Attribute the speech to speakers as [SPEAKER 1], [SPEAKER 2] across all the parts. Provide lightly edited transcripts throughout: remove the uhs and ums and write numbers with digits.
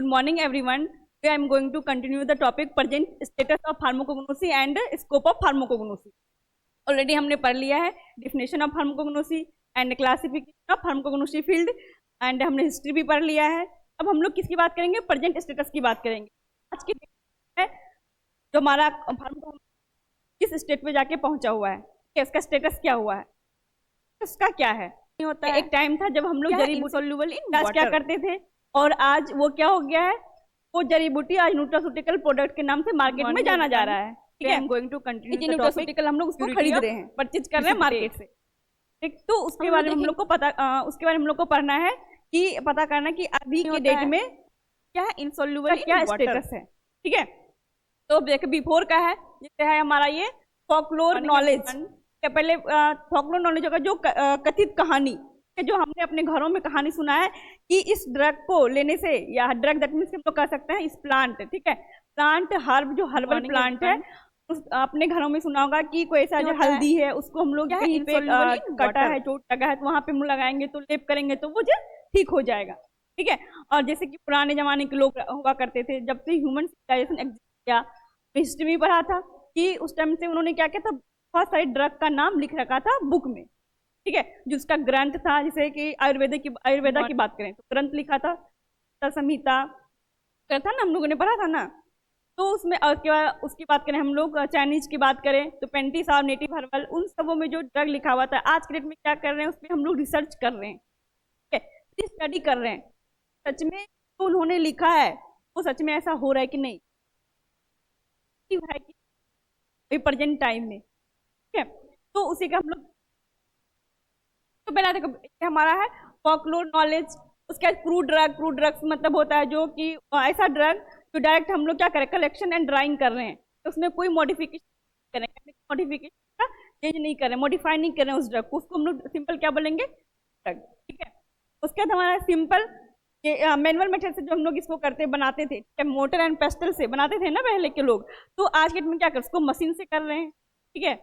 [SPEAKER 1] Good morning, everyone. Today I am going to continue the topic present status of pharmacognosy and scope of pharmacognosy. Already हमने पढ़ लिया है definition of pharmacognosy and classification of pharmacognosy field and हमने history भी पढ़ लिया है. अब हम लोग किसकी बात करेंगे? present status की बात करेंगे. आज की है जो हमारा किस स्टेट पे जाके पहुंचा हुआ है, इसका स्टेटस क्या हुआ है, उसका क्या है. होता है एक टाइम था जब हम लोग जड़ी बूटी क्या करते थे और आज वो क्या हो गया है, वो जड़ी बूटी आज न्यूट्रास्यूटिकल प्रोडक्ट के नाम से मार्केट में जाना जा रहा है. ठीक है, गोइंग टू कंटिन्यू न्यूट्रास्यूटिकल हम लोग उसको खरीद रहे हैं, परचेज कर रहे हैं मार्केट से. ठीक, तो उसके बारे में हम लोग को पता उसके बारे में हम लोग को पढ़ना है कि पता करना कि अभी के डेट में क्या है, इनसोल्यूबल क्या स्टेटस है. ठीक है, तो देख बिफोर का है जैसे है हमारा ये फोकलोर नॉलेज. पहले फोकलोर नॉलेज होगा जो कथित कहानी, जो हमने अपने घरों में कहानी सुना है कि इस ड्रग को लेने से, या ड्रग दैट मींस हम लोग कह सकते हैं इस प्लांट, ठीक है, प्लांट हर्ब जो हर्बल प्लांट है, अपने घरों में सुना होगा कि कोई ऐसा जो हल्दी है उसको हम लोग कहीं पे कटा है, चोट लगा है तो वहां पे मुंह लगाएंगे तो लेप करेंगे तो वो ठीक हो जाएगा. ठीक है, और जैसे कि पुराने जमाने के लोग हुआ करते थे, जब से ह्यूमन सिविलाइजेशन एग्जिस्ट किया, हिस्ट्री में पढ़ा था कि उस टाइम से उन्होंने क्या किया था, बहुत सारे ड्रग का नाम लिख रखा था बुक में. ठीक है, जिसका ग्रंथ था, जैसे कि आयुर्वेदा की बात करें तो ग्रंथ लिखा था, संहिता था ना, हम लोगों ने पढ़ा था ना. तो उसमें उसकी बात करें हम लोग, चाइनीज की बात करें तो पेंटिस और नेटिव हर्बल, उन सबों में जो ड्रग लिखा हुआ था, आज के डेट में क्या कर रहे हैं, उस पर हम लोग रिसर्च कर रहे हैं. ठीक है, स्टडी कर रहे हैं सच में तो उन्होंने लिखा है वो सच में ऐसा हो रहा है कि नहीं है कि प्रेजेंट टाइम में. ठीक है, तो उसी का हम लोग तो पहला देखो हमारा है फोकलोर नॉलेज. उसके बाद क्रूड ड्रग्स मतलब होता है जो कि ऐसा ड्रग जो डायरेक्ट हम लोग क्या करें, कलेक्शन एंड ड्राइंग कर रहे हैं, तो उसमें कोई मॉडिफिकेशन करें, मॉडिफिकेशन का चेंज नहीं कर रहे, मॉडिफाई नहीं कर रहे हैं उस ड्रग को, उसको हम लोग सिंपल क्या बोलेंगे, ड्रग. ठीक है, उसके बाद हमारा सिंपल मैनुअल मेथड से जो हम लोग इसको करते बनाते थे, मोटर एंड पेस्टल से बनाते थे ना पहले के लोग, तो आज के डेट में क्या कर उसको मशीन से कर रहे हैं. ठीक है,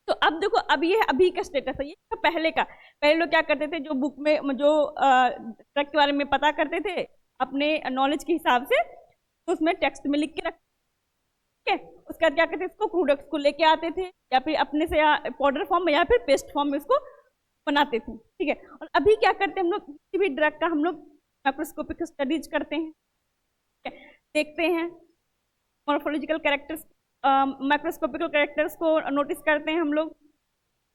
[SPEAKER 1] तो अब देखो अब ये अभी का स्टेटस है, ये तो पहले का. पहले लोग क्या करते थे, जो बुक में जो ड्रग के बारे में पता करते थे अपने नॉलेज के हिसाब से, तो उसमें टेक्स्ट में लिख के रखते. ठीक है, उसके बाद क्या करते थे, इसको प्रोडक्ट्स को लेके आते थे या फिर अपने से पाउडर फॉर्म में या फिर पेस्ट फॉर्म में उसको बनाते थे. ठीक है, और अभी क्या करते हैं हम लोग, किसी भी ड्रग का हम लोग माइक्रोस्कोपिक स्टडीज करते हैं, देखते हैं मॉर्फोलॉजिकल कैरेक्टर्स, माइक्रोस्कोपिकल कैरेक्टर्स को नोटिस करते हैं हम लोग.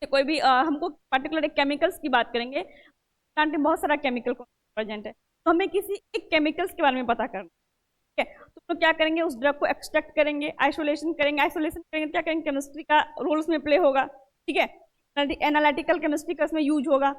[SPEAKER 1] कोई भी हमको पर्टिकुलर एक केमिकल्स की बात करेंगे, प्लांट में बहुत सारा केमिकल प्रेजेंट है, तो हमें किसी एक केमिकल्स के बारे में पता करना. ठीक है, तो हम लोग क्या करेंगे, उस ड्रग को एक्सट्रैक्ट करेंगे, आइसोलेशन करेंगे क्या करेंगे, केमिस्ट्री का रोल उसमें प्ले होगा. ठीक है, एनालिटिकल केमिस्ट्री का उसमें यूज होगा.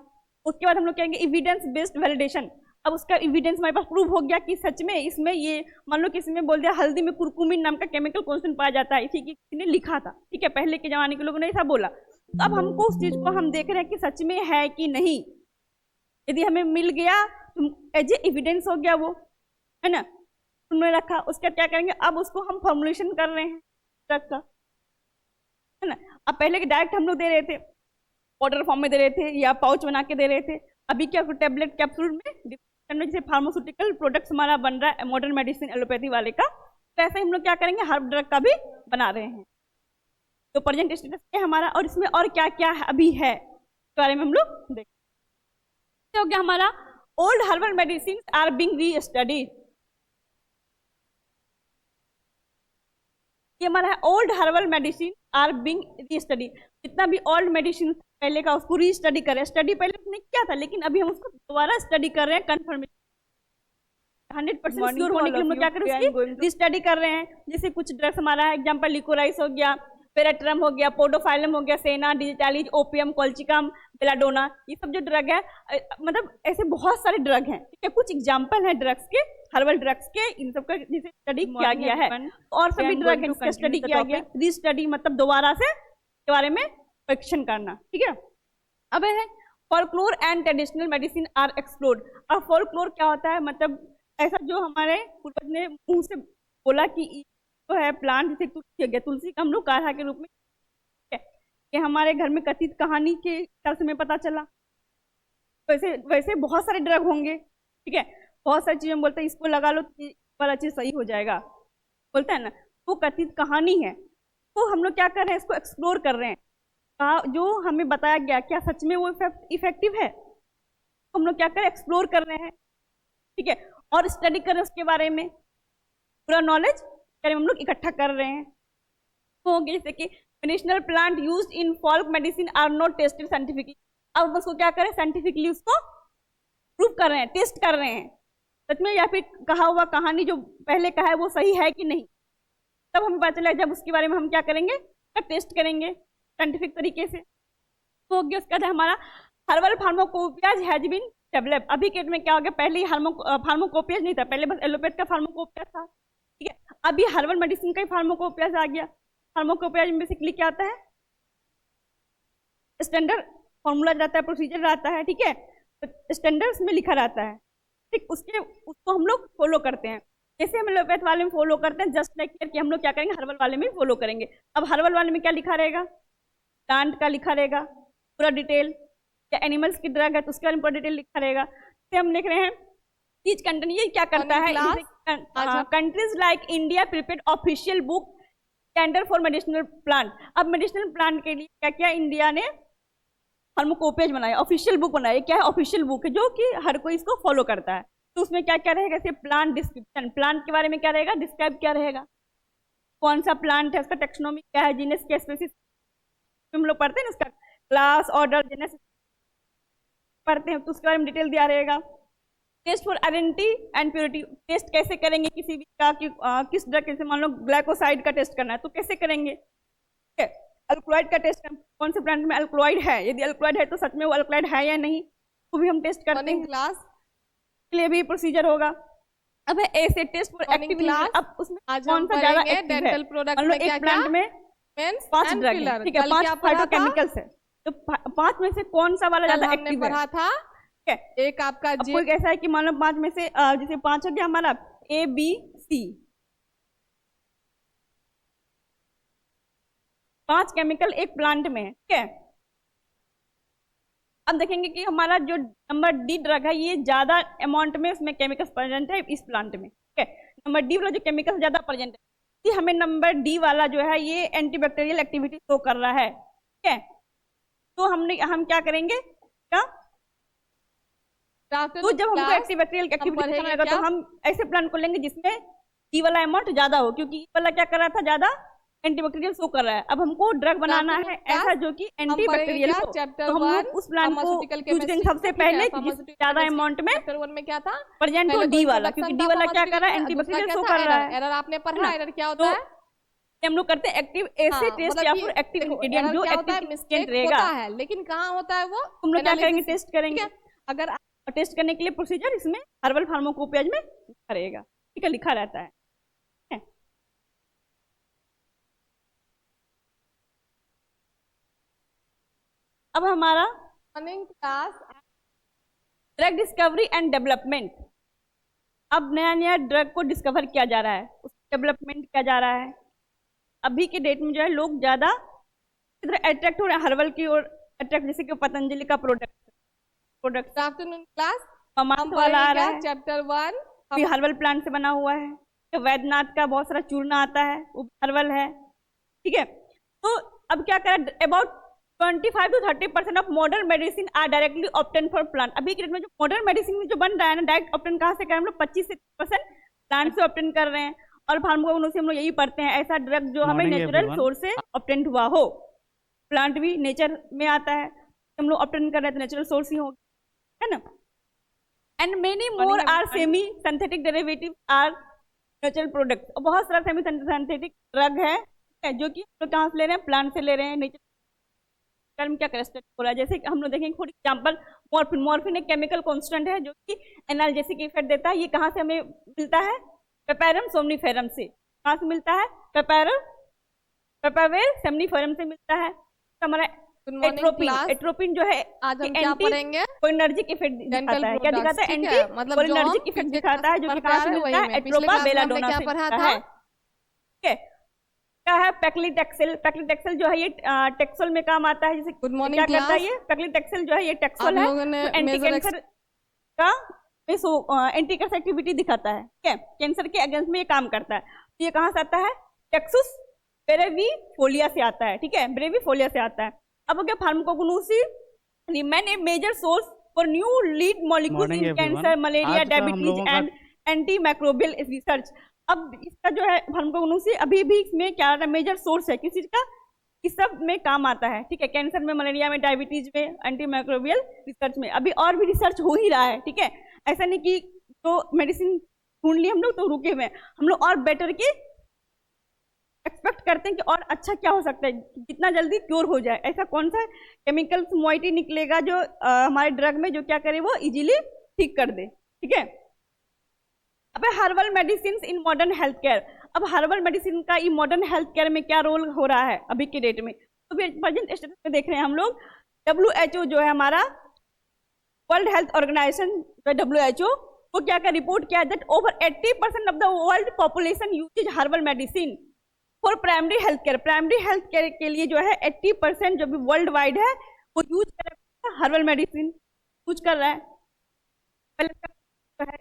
[SPEAKER 1] उसके बाद हम लोग कहेंगे एविडेंस बेस्ड वैलिडेशन. अब उसका एविडेंस हमारे पास प्रूव हो गया कि सच में इसमें ये, मान लो किसी में बोल दिया हल्दी में कुरकुमिन नाम का केमिकल कॉन्स्टेंट पाया जाता है, ठीक है, किसी ने लिखा था. ठीक है, पहले के जमाने के लोगों ने ऐसा बोला, तो अब हमको उस चीज को हम देख रहे हैं कि सच में है कि नहीं. यदि हमें मिल गया तो एज ए एविडेंस हो गया, वो है ना, उन्होंने रखा. उसका क्या करेंगे, अब उसको हम फॉर्मुलेशन कर रहे हैं ड्रग का, है ना. अब पहले के डायरेक्ट हम लोग दे रहे थे, पाउडर फॉर्म में दे रहे थे या पाउच बना के दे रहे थे. अभी क्या टेबलेट कैप्सूल में जैसे फार्मास्यूटिकल प्रोडक्ट्स हमारा बन रहा है मॉडर्न मेडिसिन एलोपैथी वाले का, तो ऐसे हम लोग क्या करेंगे, हर ड्रग का भी बना रहे हैं. तो प्रेजेंट स्टेटस क्या है हमारा, और इसमें और क्या क्या है अभी है इसके बारे में हम लोग देखते. हो गया हमारा old herbal medicine are being restudied. ये हमारा है old herbal medicine are being restudy. जितना भी ओल्ड मेडिसिन पहले का उसको री स्टडी कर रहे हैं. स्टडी पहले उसने किया था लेकिन अभी हम उसको दोबारा स्टडी कर रहे हैं, कंफर्मेशन 100% श्योर होने के लिए हम क्या कर रहे हैं, री स्टडी कर रहे हैं. जैसे कुछ ड्रग्स हमारा है, एग्जांपल लिकोराइस हो गया, पेराट्रम हो गया, पोडोफाइलम हो गया, सेना, डिजिटालिज, ओपियम, कोल्चिकम, बेलाडोना, ये सब जो ड्रग है, मतलब ऐसे बहुत सारे ड्रग हैं. ठीक है, कुछ एग्जांपल है ड्रग्स के, हर्बल ड्रग्स के, इन सब का जिसे स्टडी किया गया है. और सभी ड्रग है जिसका स्टडी किया गया. री स्टडी मतलब दोबारा से के बारे में परीक्षण करना. ठीक है, अब है folklore and traditional medicine are explored. अब फोलक्लोर क्या होता है, मतलब ऐसा जो हमारे पूर्वज ने मुंह से बोला कि तो है प्लांट, जैसे तुलसी हो गया, तुलसी का हम लोग काढ़ा के रूप में कि हमारे घर में कथित कहानी के तरफ से हमें पता चला. वैसे वैसे बहुत सारे ड्रग होंगे. ठीक है, बहुत सारी चीजें बोलते हैं इसको लगा लो तो वाला चीज सही हो जाएगा, बोलते हैं ना, वो कथित कहानी है। तो हम लोग क्या कर रहे हैं, इसको एक्सप्लोर कर रहे हैं, जो हमें बताया गया क्या सच में वो इफेक्टिव है, तो हम लोग क्या कर रहे हैं, एक्सप्लोर कर रहे हैं, ठीक है, और स्टडी कर रहे हैं उसके बारे में, पूरा नॉलेज हम लोग इकट्ठा कर रहे हैं। तो जैसे कि medicinal plant used in folk medicine are not tested scientifically, अब उसको क्या करें, साइंटिफिकली उसको प्रूव कर रहे हैं, टेस्ट कर रहे हैं सच में, या फिर कहा हुआ कहानी जो पहले कहा है वो सही है कि नहीं, तब हमें पता चला, जब उसके बारे में हम क्या करेंगे, टेस्ट करेंगे साइंटिफिक तरीके से। तो उसके बाद हमारा herbal pharmacopoeias has been develop, अभी के में क्या हो गया, पहले ही फार्माकोपियाज नहीं था, पहले बस एलोपैथ का फार्माकोपियाज था, ठीक है, अभी हर्बल मेडिसिन का ही फार्माकोपियाज आ गया। फार्माकोपियाज में बेसिकली क्या आता है, स्टैंडर्ड फॉर्मूला रहता है, प्रोसीजर रहता है, ठीक है, तो स्टैंडर्ड्स में लिखा रहता है, ठीक, उसको हम लोग फॉलो करते हैं, जैसे हम एलोपैथ वाले में फॉलो करते हैं, जस्ट लाइक कि हम लोग क्या करेंगे, हर्बल वाले में फॉलो करेंगे। अब हर्बल वाले में क्या लिखा रहेगा, प्लांट का लिखा रहेगा पूरा डिटेल, या एनिमल्स की ड्रग है तो उसके बारे में पूरा डिटेल लिखा रहेगा। तो हम लिख रहे हैं ईच कंटेंट, ये क्या करता है, countries like India prepared official book standard for medicinal plant. अब मेडिसिनल प्लांट के लिए क्या क्या इंडिया ने फार्माकोपियाज बनाया, ऑफिशियल बुक बनाया, क्या है, ऑफिशियल बुक है जो कि हर कोई इसको फॉलो करता है। तो उसमें क्या क्या रहेगा, जैसे प्लांट डिस्क्रिप्शन, प्लांट के बारे में क्या रहेगा, डिस्क्राइब क्या रहेगा, कौन सा प्लांट है, उसका टेक्सोनोमी क्या है, जीनस क्या स्पीसीज, हम लोग पढ़ते हैं ना उसका क्लास ऑर्डर जीनस पढ़ते हैं, तो उसके बारे में डिटेल दिया रहेगा। Test for identity and purity, test कैसे करेंगे किसी भी का कि किस ड्रग, जैसे मान लो ग्लाइकोसाइड का टेस्ट करना है तो कैसे करेंगे, ठीक है, अल्कलॉइड का टेस्ट करना, कौन से प्लांट में अल्कलॉइड है, यदि अल्कलॉइड है तो सच में वो अल्कलॉइड है या नहीं, वो भी हम टेस्ट करते हैं, क्लास के लिए भी प्रोसीजर होगा। अब ऐसे टेस्ट फॉर एक्टिविटी, अब उसमें कौन सा ज्यादा एक्टिव है, मान लो एक प्लांट में 5 ड्रग है, ठीक है, 5 फाइटोकेमिकल्स है, तो 5 में से कौन सा वाला ज्यादा एक्टिव है, था ठीक है, एक आपका कोई ऐसा है कि मान लो 5 में से जैसे 5 हो गया हमारा A B C, 5 केमिकल एक प्लांट में है, ठीक है। अब देखेंगे कि हमारा जो नंबर डी ड्रग है ये ज्यादा अमाउंट में उसमें केमिकल्स प्रेजेंट है इस प्लांट में, ठीक है, नंबर डी वाला जो केमिकल ज्यादा प्रेजेंट है, कि हमें नंबर डी वाला जो है ये एंटीबैक्टीरियल एक्टिविटी शो कर रहा है, ठीक है। तो हम क्या करेंगे, क्या तो जब हमको एंटीबैक्टीरियल एक्टिविटी दिखाना होगा तो हम ऐसे प्लांट को लेंगे जिसमें ई वाला अमाउंट ज्यादा हो, क्योंकि ई वाला क्या कर रहा था, ज्यादा एंटीबैक्टीरियल शो कर रहा है। अब हमको ड्रग बनाना है ऐसा जो कि एंटीबैक्टीरियल हो, तो हम लोग उस प्लांट को चूज करेंगे सबसे पहले ज्यादा अमाउंट में क्या था प्रेजेंट हो डी वाला, क्योंकि डी वाला क्या कर रहा है, एंटीबैक्टीरियल शो कर रहा है।
[SPEAKER 2] एरर आपने पढ़ा, एरर क्या होता है,
[SPEAKER 1] हम लोग करते हैं एक्टिव ऐसे टेस्ट या फिर एक्टिव इंग्रेडिएंट जो एक्टिव इंग्रेडिएंट रहेगा,
[SPEAKER 2] लेकिन कहाँ होता है वो,
[SPEAKER 1] हम लोग क्या करेंगे, टेस्ट करेंगे। अगर टेस्ट करने के लिए प्रोसीजर इसमें हर्बल फार्माकोपियाज में करेगा, ठीक है, लिखा रहता है। अब हमारा class drug discovery and development, अब नया नया ड्रग को डिस्कवर किया जा रहा है, उसका डेवलपमेंट किया जा रहा है। अभी के डेट में जो है लोग ज्यादा अट्रैक्ट हो रहे हैं हर्बल की ओर, अट्रैक्ट, जैसे कि पतंजलि का प्रोडक्ट
[SPEAKER 2] आफ्टरनून क्लास
[SPEAKER 1] वाला आ रहा है,
[SPEAKER 2] चैप्टर 1
[SPEAKER 1] भी हर्बल प्लांट से बना हुआ है, तो वैद्यनाथ का बहुत सारा चूर्ण आता है वो हर्बल है, ठीक है। तो अब क्या करें, about 25 to 30% of modern medicine are directly obtain for plant. अभी के डेट में जो मॉडर्न मेडिसिन में जो बन रहा है ना, डायरेक्ट ऑब्टेन कहाँ से कर रहे हैं हम लोग, 25 से 30% प्लांट से ऑब्टेन कर रहे हैं। और फार्माकोगनोसी हम लोग यही पढ़ते हैं, ऐसा ड्रग जो हमें नेचुरल सोर्स से ऑब्टेन हुआ हो, प्लांट भी नेचर में आता है, हम लोग ऑब्टेन कर रहे हैं तो नेचुरल सोर्स ही होगा, है ना। And many more are semi synthetic derivative are natural product, बहुत सारा सेमी सिंथेटिक ड्रग है जो कि हम लोग कहाँ से ले रहे हैं, प्लांट से ले रहे हैं, नेचर में क्या हो रहा है। जैसे हम लोग देखेंगे फॉर एग्जाम्पल मॉर्फिन, मॉर्फिन एक केमिकल कांस्टेंट है जो कि एनाल्जेसिक इफेक्ट देता है। ये कहाँ से हमें मिलता है, पेपैरम सोमनीफेरम से। कहाँ से मिलता है, पेपावेर सोमनीफेरम से मिलता है। हमारा एट्रोपिन, एट्रोपिन जो है
[SPEAKER 2] आज हम क्या पढ़ेंगे,
[SPEAKER 1] कोलिनर्जिक इफेक्ट दिखाता है। क्या दिखाता है, एंटी कोलिनर्जिक इफेक्ट दिखाता है, जो कि कहाँ से मिलता है, एट्रोपा बेलाडोना से मिलता है, ठीक है। क्या है, पैक्लिटेक्सेल, पैक्लिटेक्सेल जो है ये टेक्सोल में काम आता है। जैसे क्या करता है ये पैक्लिटेक्सेल जो है ये टेक्सोल है, एंटी कैंसर का एंटी कैंसर एक्टिविटी दिखाता है, ठीक है, कैंसर के अगेंस्ट में ये काम करता है। तो ये कहाँ से आता है? टेक्सुस ब्रेविफोलिया से आता है, ठीक है, ब्रेविफोलिया से आता है। अब अगर pharmacognosy remain a major source for new lead molecules in cancer, malaria, diabetes and anti microbial research. अब इसका जो है फार्माकोग्नोसी अभी भी इसमें क्या मेजर सोर्स है किस चीज का, इस सब में काम आता है, ठीक है, कैंसर में, मलेरिया में, डायबिटीज में, एंटी माइक्रोबियल रिसर्च में। अभी और भी रिसर्च हो ही रहा है, ठीक है, ऐसा नहीं कि तो मेडिसिन ढूंढ ली हम लोग तो रुके हुए, हम लोग और बेटर के एक्सपेक्ट करते हैं कि और अच्छा क्या हो सकता है, जितना जल्दी क्योर हो जाए। ऐसा कौन सा केमिकल मोइटी निकलेगा जो हमारे ड्रग में जो क्या करे वो इजीली ठीक कर दे, ठीक है। अब herbal medicine in modern health care. अब हर्बल मेडिसिन का ये मॉडर्न हेल्थ केयर में क्या रोल हो रहा है अभी के डेट में, तो प्रेजेंट स्टेटस में देख रहे हैं हम लोग। WHO जो है हमारा वर्ल्ड हेल्थ ऑर्गेनाइजेशन WHO, वो क्या क्या रिपोर्ट किया that over 80% of the world population uses herbal medicine for primary health care. Primary health care के लिए जो है 80% जो भी वर्ल्ड वाइड है वो यूज कर रहा है, हर्बल मेडिसिन यूज कर रहा है। पहले है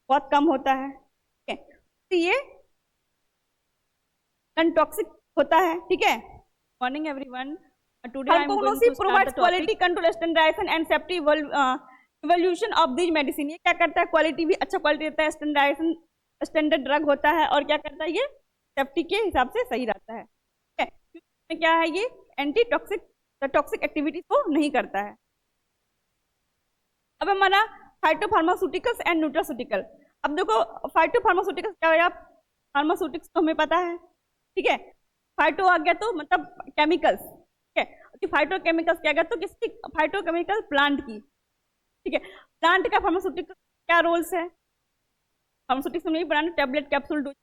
[SPEAKER 1] बहुत कम होता है, ठीक है, तो ये नॉन टॉक्सिक होता है, ठीक है। Morning everyone, today I am going to provide quality control, standardization and safety evolution of this medicine. ये क्या करता है? क्वालिटी भी अच्छा क्वालिटी देता है, स्टैंडर्डाइजेशन स्टैंडर्ड ड्रग होता है, और क्या करता है ये सेफ्टी के हिसाब से सही रहता है, ठीक है। क्या है ये एंटी टॉक्सिक टॉक्सिक एक्टिविटीज को नहीं करता है। अब हमारा फाइटोफार्मास्यूटिकल्स एंड न्यूट्रास्यूटिकल। अब देखो फाइटोफार्मास्यूटिकल्स क्या है, आप फार्मास्यूटिक्स तो हमें पता है, ठीक है, फाइटो आ गया तो मतलब केमिकल्स, ठीक है, फाइटो केमिकल्स क्या गया तो किसकी, फाइटोकेमिकल प्लांट की, ठीक है। प्लांट का फार्मास्यूटिकल क्या रोल्स है? फार्मास्यूटिक्स में बनाना टैबलेट कैप्सूल डोज।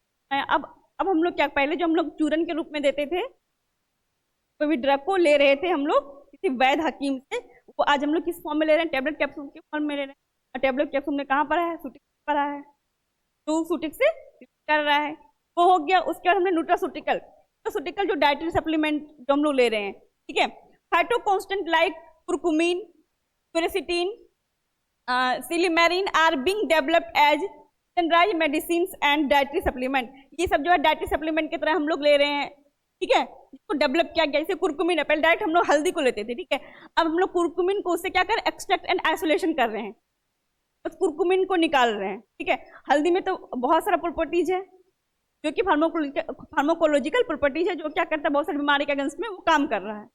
[SPEAKER 1] अब हम लोग क्या, पहले जो हम लोग चूरन के रूप में देते थे, कोई भी ड्रग को ले रहे थे हम लोग किसी वैद्य हकीम से, वो आज हम लोग किस फॉर्म में ले रहे हैं? टैबलेट कैप्सूल के फॉर्म में ले रहे हैं। और टैबलेट कैप्सूल में कहाँ पर है? सूटिक पर है, तो सूटिक से कर रहा है, वो हो गया। उसके बाद हमने न्यूट्रास्यूटिकल, जो डाइटरी सप्लीमेंट जो हम लोग ले रहे हैं, ठीक है। Phyto constant like curcumin, quercetin, silymarin are being developed as standardized medicine and dietary supplement. ये सब जो है डाइटरी सप्लीमेंट की तरह हम लोग ले रहे हैं, ठीक है, इसको डेवलप किया गया। जैसे कुरकुमिन है, पहले डायरेक्ट हम लोग हल्दी को लेते थे, ठीक है, अब हम लोग कुरकुमिन को उससे क्या कर एक्सट्रैक्ट एंड आइसोलेशन कर रहे हैं, बस कुरकुमिन को निकाल रहे हैं, ठीक है। हल्दी में तो बहुत सारा प्रॉपर्टीज है जो कि फार्माकोलॉजिकल प्रॉपर्टीज है, जो क्या करता है बहुत सारी बीमारी के अगेंस्ट में वो काम कर रहा है,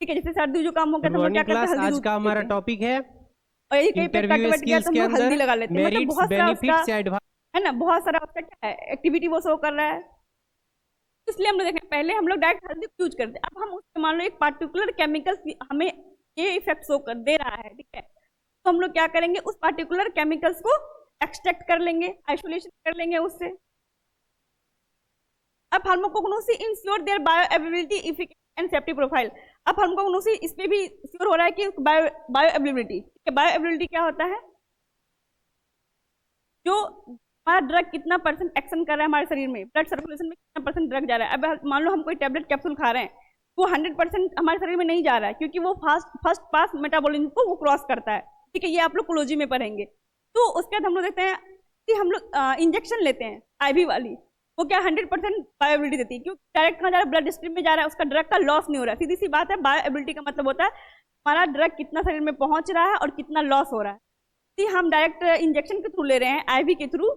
[SPEAKER 1] ठीक है। जैसे सर्दी जो काम हो गया तो क्या करते हैं,
[SPEAKER 3] आज का हमारा टॉपिक है
[SPEAKER 1] और यही कहीं पे कट वट गया तो हम लोग हल्दी लगा लेते हैं, मतलब बहुत सारा उसका है ना, बहुत सारा उसका क्या है एक्टिविटी वो शो कर रहा है, इसलिए हम लोग देखें पहले हम लोग डायरेक्ट हल्दी यूज करते हैं। अब हम उससे मान लो एक पार्टिकुलर केमिकल हमें ये इफेक्ट शो कर दे रहा है, ठीक है, तो हम लोग क्या करेंगे, उस पार्टिकुलर केमिकल्स को एक्सट्रैक्ट कर लेंगे, आइसोलेशन कर लेंगे उससे। अब pharmacognosy ensure there bioavailability, efficacy and safety profile. अब फार्माकोग्नोसी इस पे भी श्योर हो रहा है कि बायोअवेलेबिलिटी, बायोअवेलेबिलिटी क्या होता है, जो हमारा ड्रग कितना परसेंट एक्शन कर रहा है हमारे शरीर में, ब्लड सर्कुलेशन में कितना परसेंट ड्रग जा रहा है। अब मान लो हम कोई टैबलेट कैप्सूल खा रहे हैं, वो 100% हमारे शरीर में नहीं जा रहा है, क्योंकि वो फर्स्ट पास मेटाबॉलिज्म को वो क्रॉस करता है, ठीक है, ये आप लोग कोलॉजी में पढ़ेंगे। तो उसके बाद हम लोग देखते हैं कि हम लोग इंजेक्शन लेते हैं IV वाली, वो क्या 100% बायोएबिलिटी देती है, क्योंकि डायरेक्ट कहाँ जा रहा है, ब्लड स्ट्रीम में जा रहा है, उसका ड्रग का लॉस नहीं हो रहा है। सीधी सी बात है, बायोएबिलिटी का मतलब होता है हमारा ड्रग कितना शरीर में पहुंच रहा है और कितना लॉस हो रहा है। यदि हम डायरेक्ट इंजेक्शन के थ्रू ले रहे हैं, IV के थ्रू,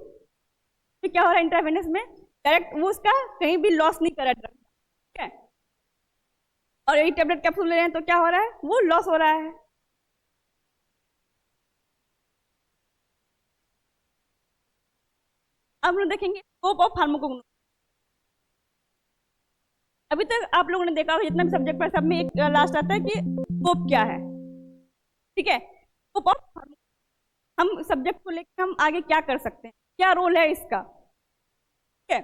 [SPEAKER 1] तो क्या हो रहा है इंट्रावेनस में डायरेक्ट वो उसका कहीं भी लॉस नहीं कर रहा है ड्रग, ठीक है। और यही टैबलेट कैप्सूल ले रहे हैं तो क्या हो रहा है, वो लॉस हो रहा है। अब हम देखेंगे स्कोप ऑफ फार्माकोग्नोसी। अभी तक आप लोगों ने देखा होगा जितना भी सब्जेक्ट पर सब में एक लास्ट आता है कि स्कोप क्या है, ठीक है। स्कोप ऑफ फार्माकोग्नोसी, हम सब्जेक्ट को लेकर हम आगे क्या कर सकते हैं, क्या रोल है इसका, ठीक है।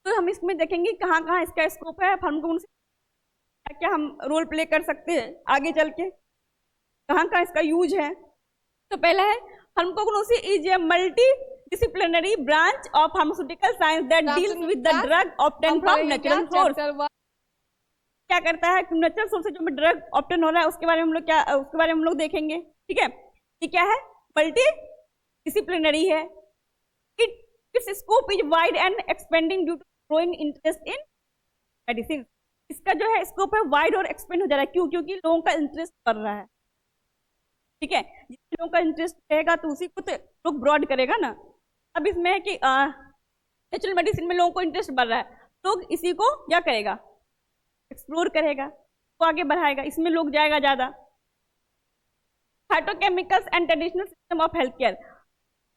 [SPEAKER 1] तो हम इसमें देखेंगे कहाँ कहाँ इसका स्कोप है, फार्माकोग्नोसी क्या क्या हम रोल प्ले कर सकते हैं आगे चल के, कहाँ कहाँ इसका यूज है। तो पहला है pharmacognosy is a multi disciplinary branch of pharmaceutical science that deals with the drug obtain from natural source. क्या करता है, नेचुरल सोर्स से जो ड्रग ऑब्टेन हो रहा है उसके बारे में हम लोग देखेंगे, ठीक है। ये क्या है, मल्टी डिसिप्लिनरी है, its scope is wide and expanding due to growing interest in medicine. इसका जो है स्कोप है वाइड और एक्सपेंड हो जा रहा है, क्यों? क्योंकि लोगों का इंटरेस्ट बढ़ रहा है, ठीक है। जिस लोगों का इंटरेस्ट रहेगा तो उसी को तो लोग ब्रॉड करेगा ना। अब इसमें है कि नेचुरल मेडिसिन में लोगों को इंटरेस्ट बढ़ रहा है, लोग इसी को क्या करेगा, एक्सप्लोर करेगा, वो आगे बढ़ाएगा, इसमें लोग जाएगा ज्यादा। Phytochemicals and traditional system of health care,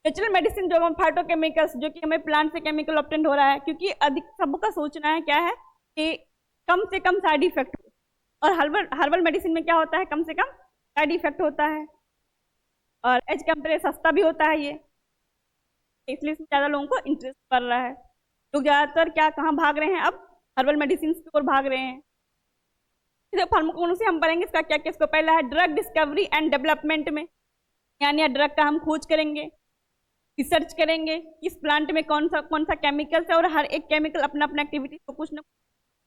[SPEAKER 1] natural medicine जो फाइटोकेमिकल्स जो कि हमें प्लांट से केमिकल ऑब्टेन हो रहा है, क्योंकि अधिक सबका सोचना है क्या है कि कम से कम साइड इफेक्ट हो, और हर्बल मेडिसिन में क्या होता है, कम से कम साइड इफेक्ट होता है और एज कम्पेयर सस्ता भी होता है ये, इसलिए इसमें ज़्यादा लोगों को इंटरेस्ट पड़ रहा है। लोग ज़्यादातर क्या कहाँ भाग रहे हैं, अब हर्बल मेडिसिन की ओर भाग रहे हैं। फार्माकोगनोसी हम पढ़ेंगे इसका क्या क्या। इसको पहला है ड्रग डिस्कवरी एंड डेवलपमेंट में, यानी ड्रग का हम खोज करेंगे, रिसर्च करेंगे इस प्लांट में कौन सा केमिकल्स है, और हर एक केमिकल अपना अपना एक्टिविटी तो कुछ ना कुछ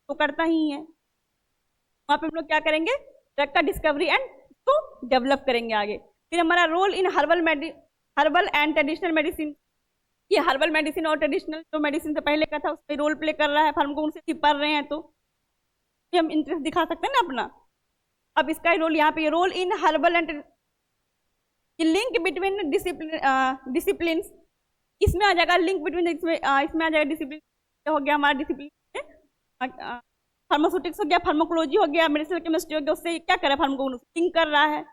[SPEAKER 1] तो करता ही है। वहाँ पे हम लोग क्या करेंगे, ड्रग का डिस्कवरी एंड उसको डेवलप करेंगे आगे। फिर हमारा role in herbal and traditional medicine, ये हर्बल मेडिसिन और ट्रेडिशनल जो मेडिसिन से पहले का था उसमें रोल प्ले कर रहा है, फार्माकोगनोसी पढ़ रहे हैं तो हम इंटरेस्ट दिखा सकते हैं ना अपना। अब इसका रोल यहाँ पे, role in herbal and link between discipline, इसमें आ जाएगा लिंक बिटवीन, इसमें आ जाएगा डिसिप्लिन हो गया हमारा, डिसिप्लिन फार्मास्यूटिक्स हो गया, फार्माकोलॉजी हो गया, मेडिसिनल केमिस्ट्री हो गया, उससे क्या कर रहा है फार्माकोगनोसी, लिंक कर रहा है।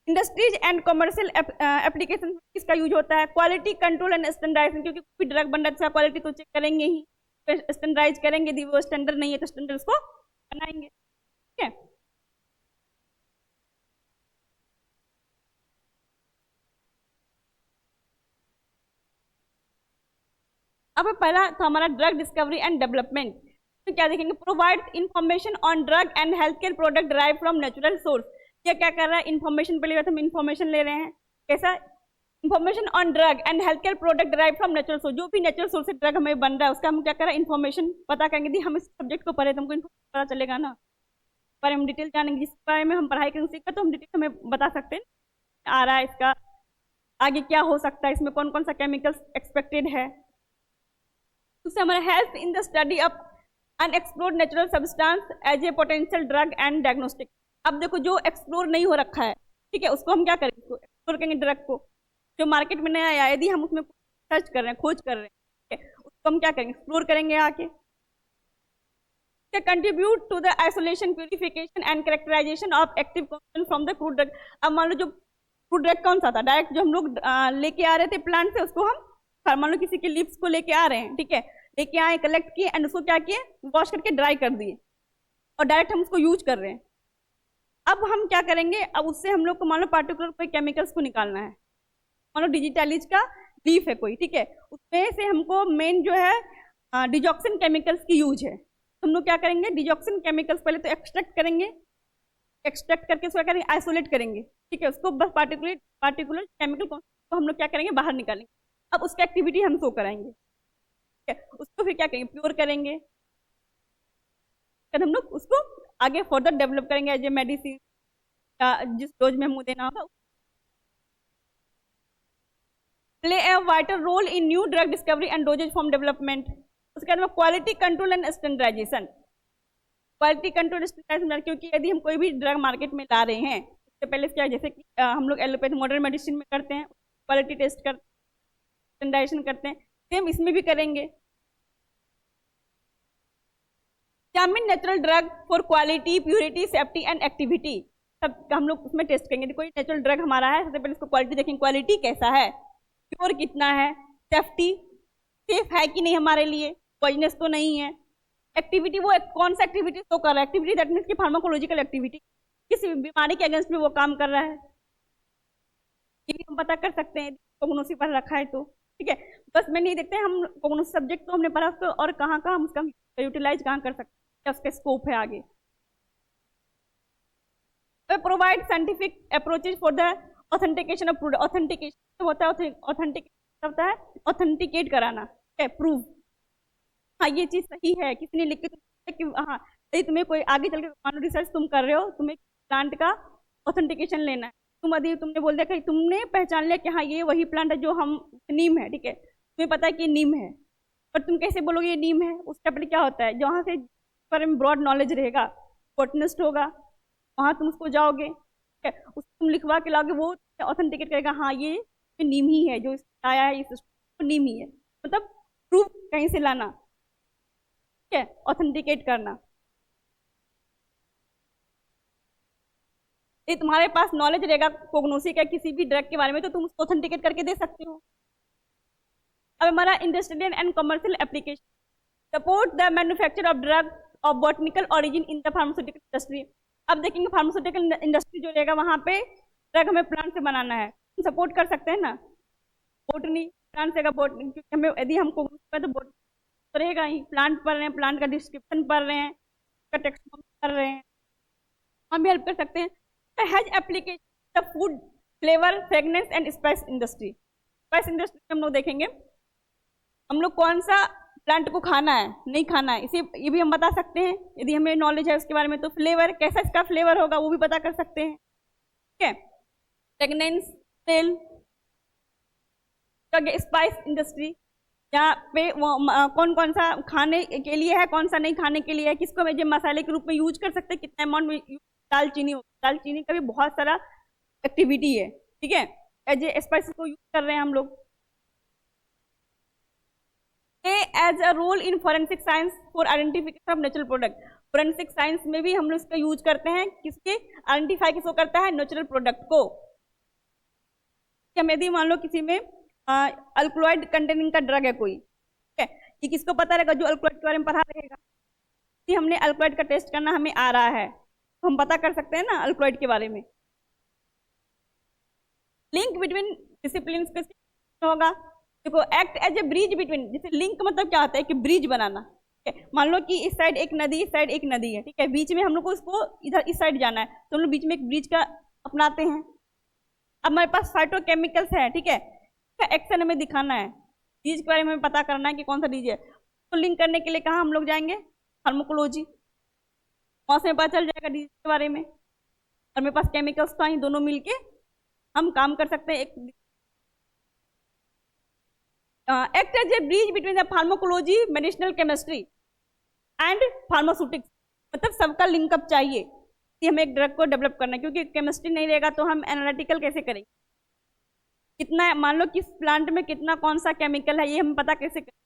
[SPEAKER 1] इंडस्ट्रीज एंड कमर्शियल एप्लीकेशन इसका यूज होता है। क्वालिटी कंट्रोल एंड स्टैंडर्डाइजेशन, क्योंकि कोई ड्रग बन रहा है क्वालिटी तो चेक करेंगे ही, स्टैंडर्डाइज करेंगे, यदि वो स्टैंडर्ड नहीं है तो स्टैंडर्ड उसको बनाएंगे, ठीक है। अब पहला तो हमारा ड्रग डिस्कवरी एंड डेवलपमेंट, तो क्या देखेंगे, provide information on drug and health care product drive from natural source. ये क्या कर रहा है, इन्फॉर्मेशन, पहली बात हम इन्फॉर्मेशन ले रहे हैं, कैसा, information on drug and health care product drive from natural source, जो भी नेचुरल सोर्स से ड्रग हमें बन रहा है उसका हम क्या कर रहे हैं, इन्फॉर्मेशन पता करेंगे। यदि हम इस सब्जेक्ट को पढ़े तो हमको पता चलेगा ना, पर हम डिटेल जानेंगे, जिस बारे में हम पढ़ाई करेंगे सीखा तो हम डिटेल हमें बता सकते हैं आ रहा है, इसका आगे क्या हो सकता है, इसमें कौन कौन सा केमिकल्स एक्सपेक्टेड है। उससे हमारा help in the study of unexplored natural substance as a potential drug and diagnostic. अब देखो जो एक्सप्लोर नहीं हो रखा है, ठीक है, उसको हम क्या करेंगे, उसको एक्सप्लोर करेंगे, ड्रग को जो मार्केट में नया आया, यदि हम उसमें सर्च कर रहे हैं, खोज कर रहे हैं, ठीक है, उसको हम क्या करेंगे, एक्सप्लोर करेंगे आके। Contribute to the isolation, purification and characterization of active compound from the crude drug. अब मान लो जो क्रूड ड्रग कौन सा था, डायरेक्ट जो हम लोग लेके आ रहे थे प्लांट से, उसको हम मान लो किसी के लिप्स को लेके आ रहे हैं, ठीक है, लेके आए, कलेक्ट किए एंड उसको क्या किए, वॉश करके ड्राई कर दिए और डायरेक्ट हम उसको यूज कर रहे हैं। अब हम क्या करेंगे, अब उससे हम लोग को मान लो पार्टिकुलर कोई केमिकल्स को निकालना है, मान लो डिजिटैलिज का लीफ है कोई, ठीक है, उसमें से हमको मेन जो है डिजॉक्सिन केमिकल्स की यूज है, तो हम लोग क्या करेंगे, डिजॉक्सिन केमिकल्स पहले तो एक्सट्रैक्ट करेंगे, एक्सट्रैक्ट करके उसको करेंगे, आइसोलेट करेंगे, ठीक है, उसको बस पार्टिकुलर केमिकल को हम लोग क्या करेंगे, बाहर निकालेंगे। अब उसका एक्टिविटी हम शो कराएंगे, ठीक है, उसको फिर क्या करेंगे, प्योर करेंगे, फिर हम लोग उसको आगे फर्दर डेवलप करेंगे एज ए मेडिसिन, जिस डोज में हमको देना होगा। Play a vital role in new drug discovery and dosages form development. उसके बाद quality control and standardization, quality control standardization, क्योंकि यदि हम कोई भी ड्रग मार्केट में ला रहे हैं, उससे पहले क्या, जैसे कि हम लोग एलोपैथी मॉडर्न मेडिसिन में करते हैं, क्वालिटी टेस्ट करते हैं, स्टैंडर्डाइजेशन करते हैं, सेम इसमें भी करेंगे। Examine natural drug for quality, purity, safety and activity, सब हम लोग उसमें टेस्ट करेंगे। कोई नेचुरल ड्रग हमारा है, सबसे पहले उसको क्वालिटी देखेंगे, क्वालिटी कैसा है, प्योर कितना है, सेफ्टी सेफ है कि नहीं हमारे लिए, पॉइजनस तो नहीं है, एक्टिविटी वो कौन सा एक्टिविटी तो कर रहा है, एक्टिविटी दैट मीन्स की फार्माकोलॉजिकल एक्टिविटी, किस बीमारी के अगेंस्ट में वो काम कर रहा है, ये भी हम पता कर सकते हैं कोगनोसी पर रखा है तो, ठीक है। बस मैं नहीं देखते हम कोगनोसी सब्जेक्ट तो हमने पढ़ा उसको, और कहाँ कहाँ हम उसका यूटिलाइज कहाँ कर सकते हैं, क्या उसका स्कोप है आगे। Provide scientific approaches for the authentication of product. Authentication होता है, ऑथेंटिकेशन होता है ऑथेंटिकेट कराना, प्रूव, हाँ ये चीज सही है, किसी ने लिख के कि हाँ यदि तुम्हें कोई आगे चल के मान लो रिसर्च तुम कर रहे हो, तुम्हें प्लांट का ऑथेंटिकेशन लेना है, तुमने बोल दिया कि तुमने पहचान लिया कि हाँ ये वही प्लांट है जो हम नीम है, ठीक है, तुम्हें पता है कि ये नीम है, पर तुम कैसे बोलोगे ये नीम है? उस स्टेप पे क्या होता है, जहाँ से पर में ब्रॉड नॉलेज रहेगा, बॉटनिस्ट होगा, वहाँ तुम उसको जाओगे, ठीक है, उसको तुम लिखवा के लाओगे, वो ऑथेंटिकेट करेगा हाँ ये नीम ही है, जो आया है इस नीम ही है, मतलब प्रूफ कहीं से लाना, ठीक है, ऑथेंटिकेट करना। ये तुम्हारे पास नॉलेज रहेगा कोग्नोसी का किसी भी ड्रग के बारे में, तो तुम उसको ऑथेंटिकेट करके दे सकते हो। अब हमारा industrial and commercial application support the manufacture of drug of botanical origin in the pharmaceutical industry. अब देखेंगे फार्मास्यूटिकल इंडस्ट्री जो रहेगा वहाँ पे ड्रग हमें प्लांट से बनाना है, हम सपोर्ट कर सकते हैं ना, बोटनी प्लांट से, बोटनी, क्योंकि हमें यदि हमको तो बोटनी तो रहेगा ही, प्लांट पढ़ रहे हैं, प्लांट का डिस्क्रिप्शन पढ़ रहे हैं, उसका टेक्स्ट कर रहे हैं, हम भी हेल्प कर सकते हैं। Has application the food flavour fragrance and spice industry. Spice industry में हम लोग देखेंगे हम लोग कौन सा प्लांट को खाना है नहीं खाना है, इसे ये भी हम बता सकते हैं यदि हमें नॉलेज है उसके बारे में। तो फ्लेवर, कैसा इसका फ्लेवर होगा वो भी पता कर सकते हैं, ठीक है। फ्रेगनेंस, स्मेल, स्पाइस इंडस्ट्री, यहाँ पे कौन कौन सा खाने के लिए है, कौन सा नहीं खाने के लिए है, किसको हम जो मसाले के रूप में यूज कर सकते हैं, कितना अमाउंट में, दालचीनी हो, दालचीनी का भी बहुत सारा एक्टिविटी है, ठीक है, एज ए स्पाइसेस को यूज कर रहे हैं हम लोग। As a role in forensic science for identification of natural product. Forensic science में भी हम लोग इसका यूज करते हैं, किसके आइडेंटिफाई किसको करता है, नेचुरल प्रोडक्ट को। यदि मान लो किसी में अल्कलॉइड कंटेनिंग का ड्रग है कोई, ठीक है, ये किसको पता रहेगा, जो अल्कलॉइड के बारे में पढ़ा रहेगा। कि हमने अल्कलॉइड का टेस्ट करना हमें आ रहा है तो हम पता कर सकते हैं ना अल्कलॉइड के बारे में। लिंक बिटवीन डिसिप्लिन होगा, देखो act as a bridge between, जैसे लिंक मतलब क्या होता है कि ब्रिज बनाना, ठीक है। मान लो कि इस साइड एक नदी, इस साइड एक नदी है, ठीक है, बीच में हम लोग को इसको इधर इस साइड जाना है, तो हम लोग बीच में एक ब्रिज का अपनाते हैं। अब हमारे पास फाइटोकेमिकल्स है, ठीक है, एक्शन हमें दिखाना है, ब्रिज के बारे में पता करना है कि कौन सा ब्रिज है, तो लिंक करने के लिए कहाँ हम लोग जाएंगे, फार्माकोलॉजी, वहाँ से पता चल जाएगा ब्रिज के बारे में। और मेरे पास केमिकल्स तो आई, दोनों मिलके हम काम कर सकते हैं। Act as a bridge between the pharmacology, medicinal chemistry and pharmaceutics, मतलब सबका लिंकअप चाहिए कि हमें एक ड्रग को डेवलप करना है, क्योंकि केमिस्ट्री नहीं रहेगा तो हम एनालिटिकल कैसे करेंगे, कितना मान लो किस प्लांट में कितना कौन सा केमिकल है ये हम पता कैसे करेंगे,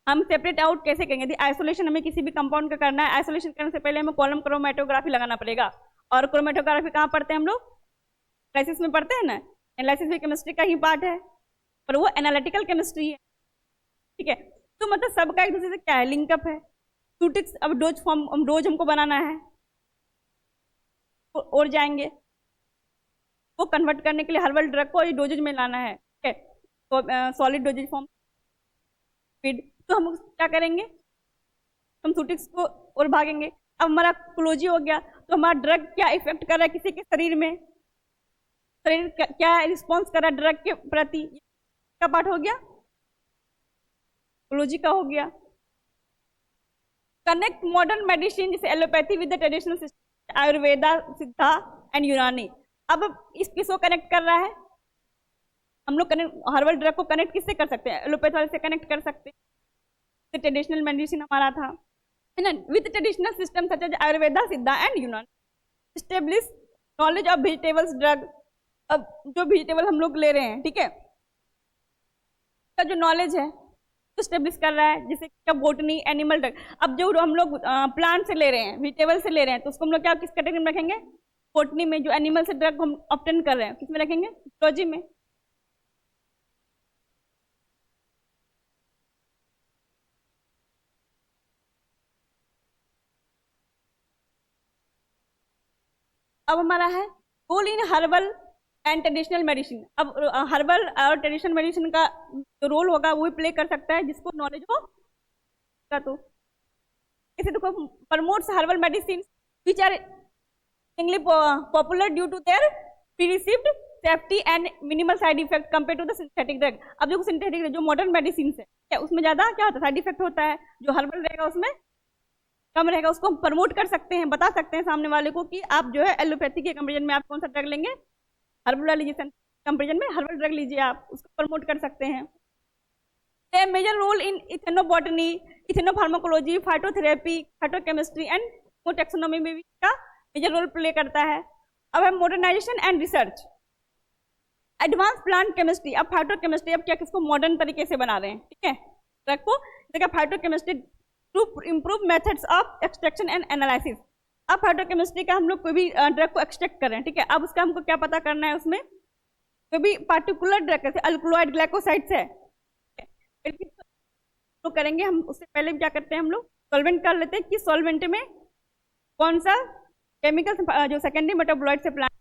[SPEAKER 1] हम सेपरेट आउट कैसे करेंगे। यदि आइसोलेशन हमें किसी भी कंपाउंड का करना है, आइसोलेशन करने से पहले हमें कॉलम क्रोमेटोग्राफी लगाना पड़ेगा, और क्रोमेटोग्राफी कहाँ पढ़ते हैं हम लोग, एनालिसिस में पढ़ते हैं ना, एनालिसिस भी केमिस्ट्री का ही पार्ट है, पर वो एनालिटिकल केमिस्ट्री है, ठीक है। तो मतलब सबका एक दूसरे से क्या है, लिंकअप है। सूटिक्स, अब डोज फॉर्म, डोज हमको बनाना है और जाएंगे वो कन्वर्ट करने के लिए हर्बल ड्रग को डोजेज में लाना है, ठीक है, तो सॉलिड डोजेज फॉर्म फीड, तो हम क्या करेंगे, हम सूटिक्स को और भागेंगे। अब हमारा क्लोजी हो गया, तो हमारा ड्रग क्या इफेक्ट कर रहा है किसी के शरीर में, शरीर क्या रिस्पॉन्स कर रहा है ड्रग के प्रति, का पार्ट हो गया, क्लोजी का हो गया। कनेक्ट मॉडर्न मेडिसिन जैसे allopathy with the traditional system, Ayurveda, Siddha and यूनानी। अब इस किसको कनेक्ट कर रहा है, हम लोग हर्बल ड्रग को कनेक्ट किससे कर सकते हैं, एलोपैथी वाले से कनेक्ट कर सकते हैं, ट्रेडिशनल मेडिसिन हमारा था, है ना, with traditional system such as Ayurveda, Siddha and Unani. Establish knowledge of vegetables drug, अब जो वेजिटेबल हम लोग ले रहे हैं, ठीक है, का जो नॉलेज है तो स्टेब्लिश कर रहा है, जैसे क्या बोटनी, एनिमल ड्रग। अब जो हम लोग प्लांट से ले रहे हैं, वेजिटेबल से ले रहे हैं, तो उसको हम लोग क्या किस कैटेगरी में रखेंगे, बोटनी में। जो एनिमल से ड्रग हम ऑब्टेन कर रहे हैं किस में रखेंगे, इकोलॉजी में। अब हमारा है गोल इन हर्बल एंड ट्रेडिशनल मेडिसिन। अब हर्बल और ट्रेडिशनल मेडिसिन का जो रोल होगा वो भी प्ले कर सकता है जिसको नॉलेज हो का। तो इसे देखो, promotes herbal medicine which are popular due to their perceived safety and minimal side effect compare to the synthetic drug. अब देखो सिंथेटिक ड्रग जो मॉडर्न मेडिसिन है क्या, उसमें ज्यादा क्या होता है, साइड इफेक्ट होता है, जो हर्बल रहेगा उसमें कम रहेगा। उसको हम प्रमोट कर सकते हैं, बता सकते हैं सामने वाले को कि आप जो है एलोपैथी के कंपेरिजन में आप कौन सा ड्रग लेंगे, हर्बल वाला कंपेरिजन में हर्बल ड्रग लीजिए, आप उसको प्रमोट कर सकते हैं। Play major role in ethnobotany, ethnopharmacology, phytotherapy, phytochemistry and taxonomy में भी इसका मेजर रोल प्ले करता है। अब है modernization and research, advance plant chemistry. अब फाइटोकेमिस्ट्री, अब क्या किसको मॉडर्न तरीके से बना रहे हैं, ठीक है, ड्रग को। देखा phytochemistry to improve methods of extraction and analysis. अब फाइटोकेमिस्ट्री का हम लोग कोई भी ड्रग को एक्सट्रैक्ट कर रहे हैं, ठीक है, अब उसका हमको क्या पता करना है, उसमें कोई भी पार्टिकुलर ड्रग जैसे अल्कलॉइड ग्लाइकोसाइड्स है तो करेंगे हम, उससे पहले क्या करते हैं हम लोग सॉल्वेंट कर लेते हैं कि सॉल्वेंट में कौन सा केमिकल जो सेकेंडरी मेटाबोलाइट से प्लांट